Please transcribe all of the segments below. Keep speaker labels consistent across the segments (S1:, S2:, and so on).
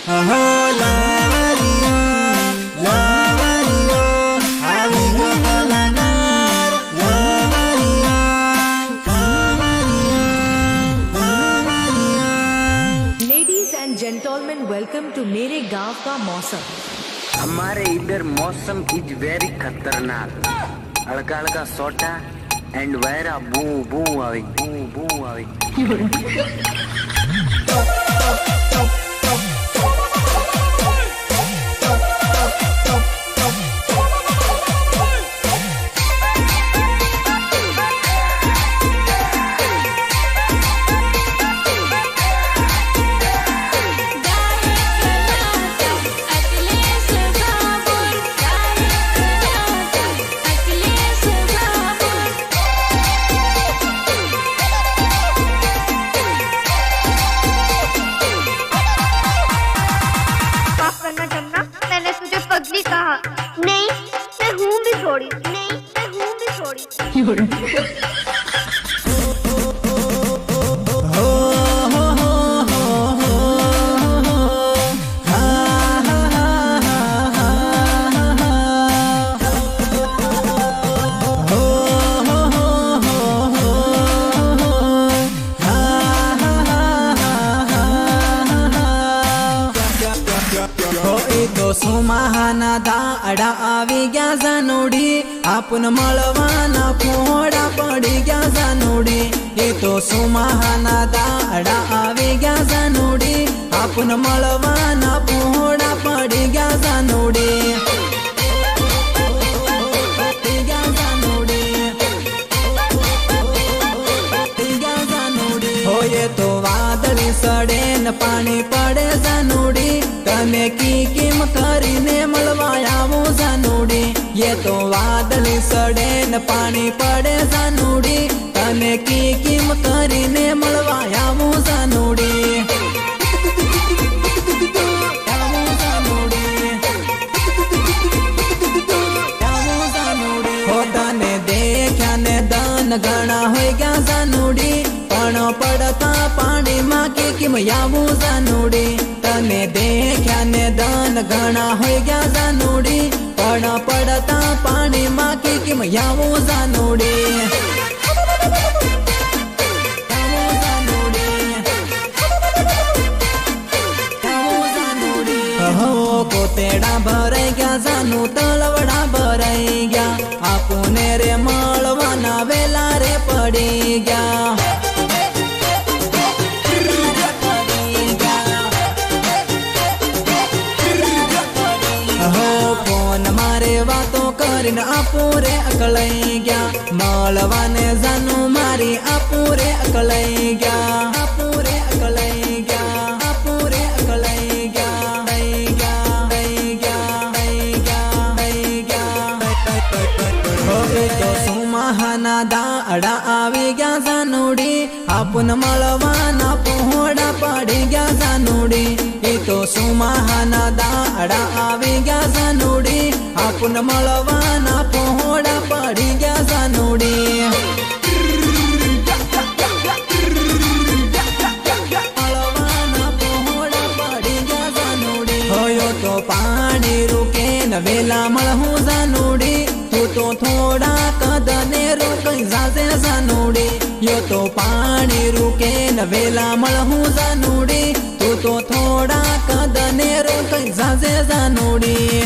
S1: અહો લાવરિયો લાવરિયો આવી ગયો કલાકાર લાવરિયો લાવરિયો।
S2: Ladies and gentleman, welcome to मेरे गांव का मौसम।
S3: हमारे इधर मौसम इज वेरी खतरनाक। हल्का हल्का सोटा एंड वैरा बू बू आवे बू बू आवे।
S4: मैंने तुझे पगली कहा। नहीं, मैं हूँ भी थोड़ी। नहीं, मैं हूँ भी थोड़ी।
S1: સુમાહાના દાડા આવી ગયા જાનુડી આપન મળવાના ફોડા પડી ગયા જાનુડી એ તો સુમાહાના દાડા આવી ગયા જાનુડી આપન મળવાના ફોડા પડી ગયા જાનુડી હોય તો વાદળી સડે ને પાણી પડે જાનુડી તમે કિમ કરીને મળવા આવો જાનુડી એ તો વાદળી સડે ને પાણી પડે જાનુડી તમે કિમ કરીને મળવા આવો જાનુડી તને દેખ્યા ને દન ગણા હોય ગયા જાનુડી પણ પડતા પાણીમાં કિમ આવું જાનુડી તને દેખ્યા ને દન ઘણા હોય ગયા જાનુડી પણ પડતા પાણીમાં કિમ આવું જાનુડી કોતેડા ભરાઈ ગયા જાનું તળવડા ભરાઈ ગયા આપુને રે મળવાના વેલા રે પડી ગયા ફોન મારે વાતો કરીને આપુરે અકળાઈ ગયા મળવાને જાનું મારી આપુરે અકળાઈ ગયા આપુરે અકળાઈ ગયા આપુરે અકળાઈ ગયા તો સુમાહાના દાડા આવી ગયા જાનુડી આપન મળવાના પહોળા પડી ગયા જાનુડી એ તો સુમાહાના દાડા આવી ગયા જાનુડી આપન મળવાના પહોળા પડી ગયા જાનુડી તો પાણી રૂકે ને વેલા મળું જાનુડી તું તો થોડા કદને રોકઈ જાજે જાનુડી યો તો પાણી રૂકે ને વેલા મળું જાનુડી તું તો થોડા કદને રોકઈ જાજે જાનુડી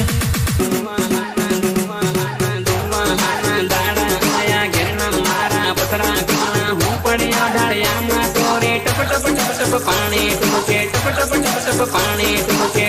S5: પાણી ટપકે ટપ ટપ ટપ ટપ પાણી ટપકે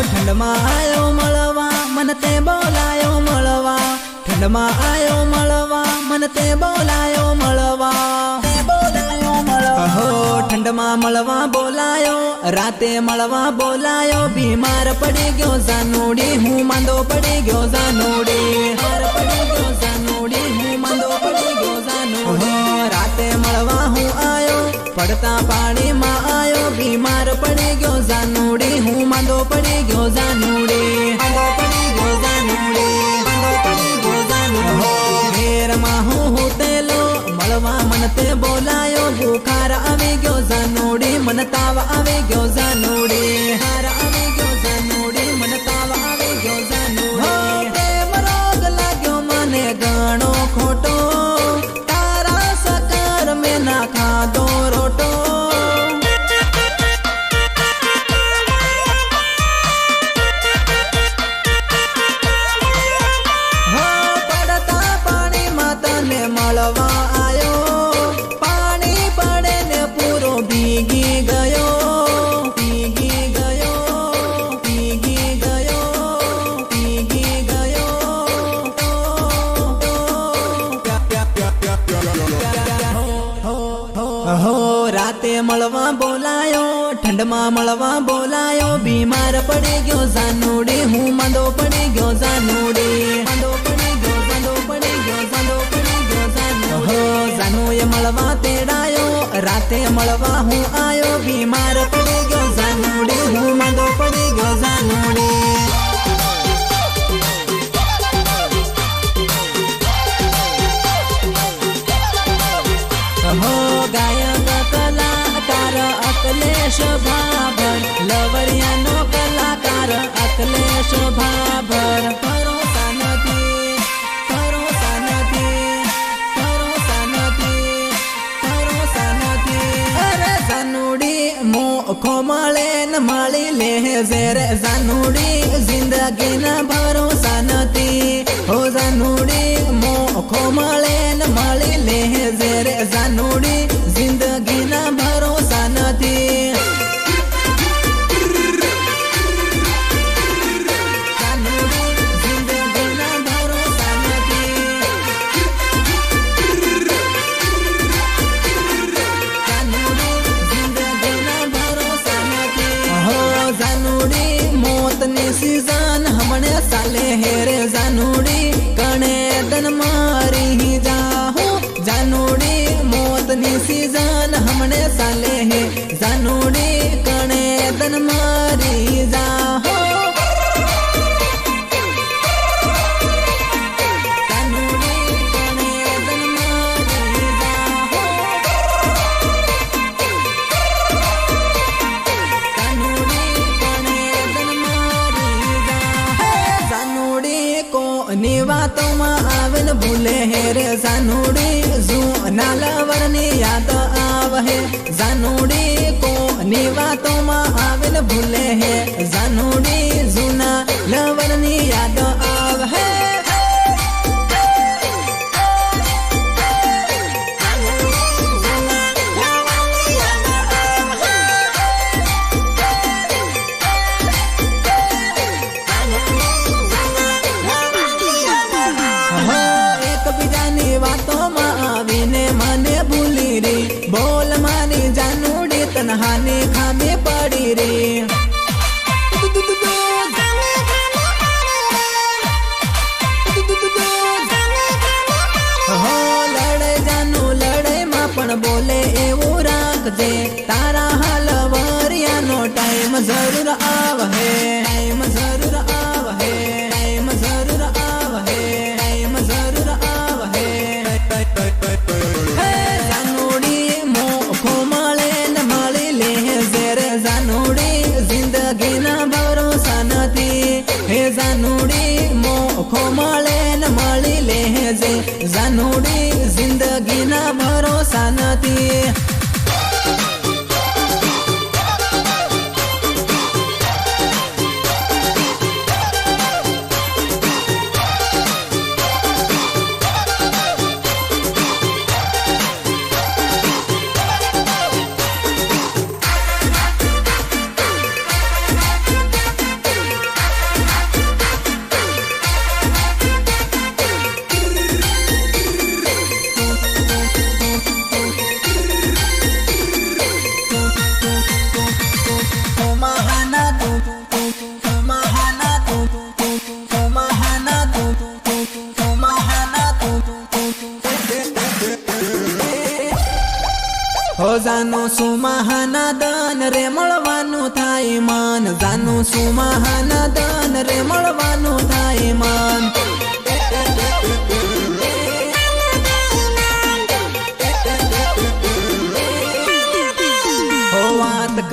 S1: ઠંડમાં આયો મળવા મને તે બોલાયો મળવા ઠંડમાં આયો મળવા મને તે બોલાયો મળવા ઠંડમાં મળવા બોલાયો રાતે મળવા બોલાયો બીમાર પડી ગયો જાનુડી હું માંદો પડી ગયો જાનુડી પડી ગયો જાનુડી તે બોલાયો બુખાર આવી ગયો જાનુડી મને તાવ આવી ગયો જાનુડી હાર આવી ગયો જાનુડી મને તાવ આવી ગયો જાનુડી પ્રેમ રોગ લાગ્યો મને ઘણો ખોટો તારા સકર મેં ના ખાધો રોટો પડતા પાણીમાં તને મળવા આયો પાણી પડે ને પૂરો ભીગી ગયો ભીગી ગયો ભીગી ગયો ભીગી ગયો હો રાતે મળવા બોલાયો ઠંડમાં મળવા બોલાયો બીમાર પડી ગયો જાનુડી હું માંદો પડી ગયો જાનુડી માંદો પડી ગયો માંદો પડી ગયો માંદો પડી ગયો જાનુડી જાનુએ મળવા તેડાયો રાતે મળવા હું આયો બીમાર પડી ગયો જાનુડી હું માંદો પડી ગયો જાનુડી हो गायक कलाकार अखिलेश भाभर लवरिया नो कलाकार अखिलेश भाभर भरोसा નથી ભરોસા નથી ભરોસા નથી ભરોસા નથી અરે જાનુડી મોખો મળે ને મળી લે ઝેર જાનુડી જિંદગીના ભરોસા નથી હો જાનુડી મોખો મળે ને મળી લે ઝેર જાનુડી જિંદગીના ભરોસા નથી જાનુડી જિંદગીના ભરોસા નથી જાનુડી જિંદગીના ભરોસા નથી હો જાનુડી મોતની સીઝન હમણે સાલે હેરે જાનુડી કણે દન મારી જાહું જાનુડી મોતની સીઝન હમણે સાલે હે જાનુડી કણે દન મારી જાહો જાનુડી કણે દન મારી જાહો જાનુડી કણે દન મારી જાહો જાનુડી કોની વાતોમાં આવે ને ભૂલે હે રે જાનુડી જૂના લવરની યાદ આવે હે જાનુડી કોની વાતોમાં આવે ને ભૂલે હે જાનુડી જૂના લવરની યાદ આવે હે એકબીજાની વાતોમાં આવીને મને ભૂલી રે બોલ માની જાનુડી તનહાની ખામી પડી રે હો લડે જાનુ લડાઈમાં પણ બોલે એવું રાખજે તારા હાલવરિયાનો ટાઈમ જરૂર આવહે ટાઈમ જરૂર આવહે ટાઈમ જરૂર આવહે ટાઈમ જરૂર આવહે હે જાનુડી મોખો મળે ને મળી લે ઝેર જાનુડી જિંદગીના ભરોસા નથી હે જાનુડી મોખો મળે ને મળી લે જે જાનુડી જિંદગીના ભરોસા નથી હો જાનું શું મહાનદન રે મળવાનું થાય માન જાનું શું મહાનદન રે મળવાનું થાય માન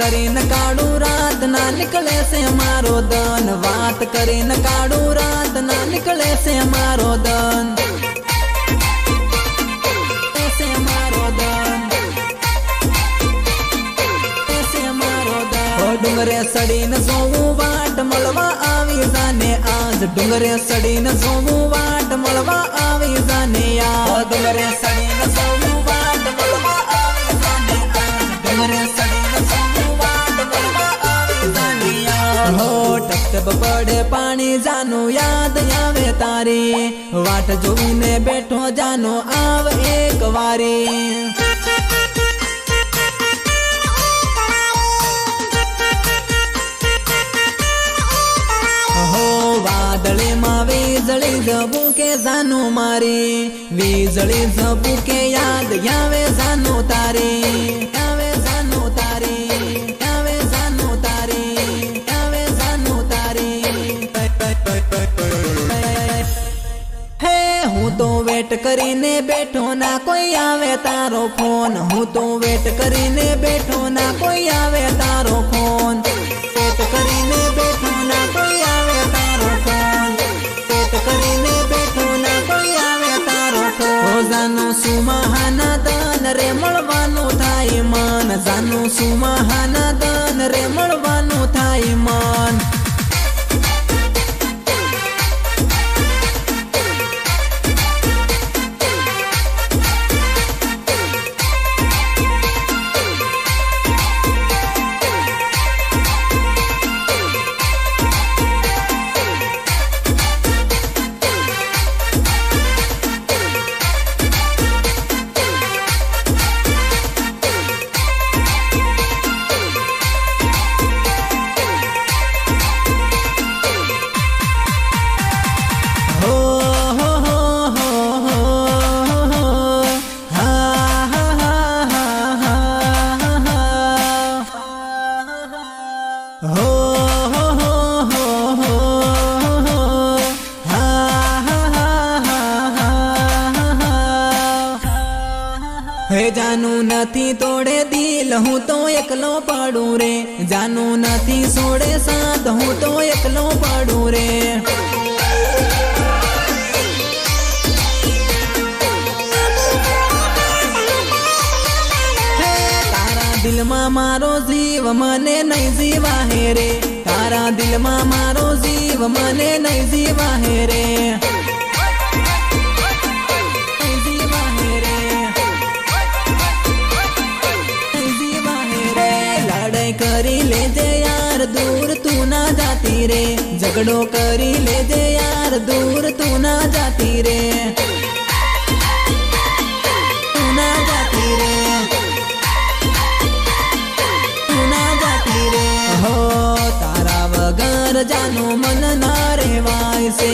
S1: કરીને કાઢું રાત ના નીકળે છે મારો દન, વાત કરીને કાઢું રાત ના નીકળે છે મારો દન, છે મારો દન, છે મારો દન. ડુંગરે સડીને જોવું વાટ મળવા આવી જાને આજ, ડુંગરે સડીને જોવું વાટ મળવા આવી જાને યાર, ડુંગરે સડીને જોવું વાટ મળવા આવી જાને આજ, ડુંગરે સડીને જોવું વાટ મળવા આવી જાને યાર. હો ટપટપ પડે પાણી જાનું યાદ આવે તારી, વાટ જોઈને બેઠો જાનો આવ એક વારી. વાદળીમાં વીજળી ઝબૂકે જાનું મારી, વીજળી ઝબૂકે યાદ આવે જાનું તારી, આવે જાનું તારી, આવે જાનું તારી, આવે જાનું તારી. હે હું તો વેટ કરીને બેઠો ના કોઈ આવે તારો ફોન, હું તો વેટ કરીને બેઠો ના કોઈ આવે તારો ફોન, વેટ કરીને બેઠો ના કોઈ આવે તારો ફોન, વેટ કરીને બેઠો ના કોઈ આવે તારો ફોન. જાનું સુમહાના દન રે મળવાનું થાય મન, જાનું સુમહાના દન રે મળવાનું થાય મન. હે જાનું નથી તોડે દિલ હું તો એકલો પડું રે, જાનું નથી છોડે સાથ હું તો એકલો પડું રે. તારા દિલમાં મારો જીવ મને નહીં જીવા હે રે, તારા દિલમાં મારો જીવ મને નહીં જીવા હે રે. કરી લેજે યાર દૂર તું ના જાતી રે, ઝઘડો કરી લેજે યાર દૂર તું ના જાતી રે, તું ના જાતી રે, તું ના જાતી રે. હો તારા વગર જાનું મન ના રહેવાય છે,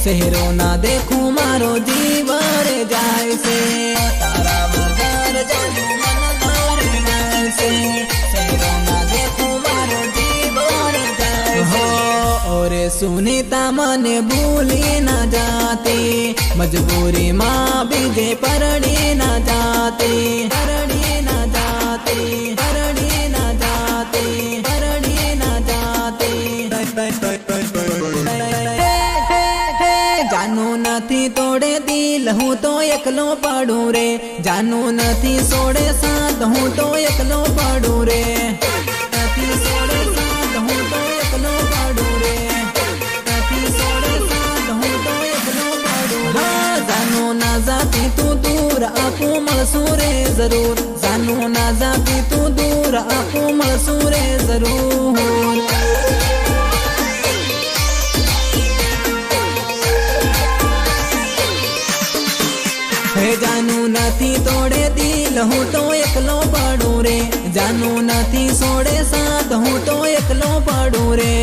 S1: શહેરો ના દેખું મારો જીવ રે જાય છે, તારા વગર જાનું મન ના રહેવાય છે, શહેરો ના દેખું મારો જીવ રે જાય છે. ઓરે સુનીતા મને ભૂલી ના જાતી, મજબૂરી માં બીજે પરડી ના જાતી, પરડી ના જાતી, પરડી ના જાતી, પરડી ના જાતી. જાનું નથી તોડે દિલ હું તો એકલો પડું રે, જાનું નથી છોડે સાથ હું તો એકલો પડું રે, નથી છોડે સાથ હું તો એકલો પડું રે, નથી છોડે સાથ હું તો એકલો પડું રે. હા જાનું ના જાતી તું દૂર આપું મળશું રે જરૂર, જાનું ના જાતી તું દૂર આપું મળશું રે જરૂર. હે જાનું નથી તોડે દિલ હું તો એકલો પડું રે, જાનું નથી છોડે સાથ હું તો એકલો પડું રે.